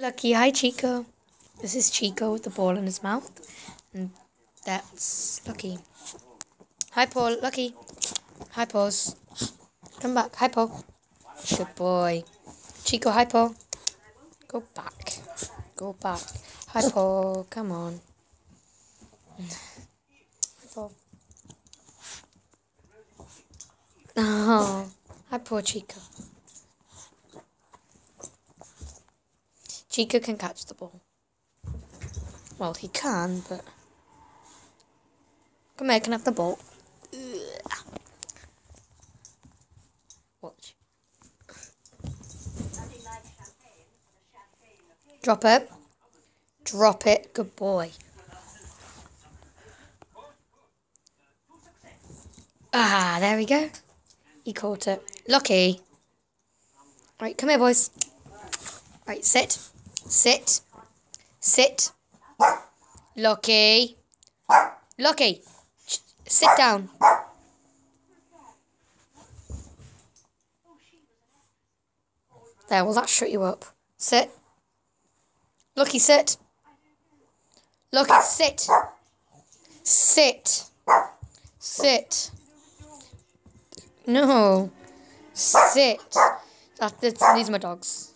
Lucky, hi Chico. This is Chico with the ball in his mouth. And that's Lucky. Hi Paul, Lucky. Hi Paws. Come back, hi Paul. Good boy. Chico, hi Paul. Go back. Go back. Hi Paul, come on. Hi Paul. Oh, hi poor Chico. Chico can catch the ball. Well, he can, but... Come here, can I have the ball? Watch. Drop it. Drop it. Good boy. Ah, there we go. He caught it. Lucky. Right, come here, boys. Right, sit. Sit. Sit. Lucky. Lucky. Sit down. There, well, that shut you up. Sit. Lucky, sit. Lucky, sit. Sit. Sit. No. Sit. These are my dogs.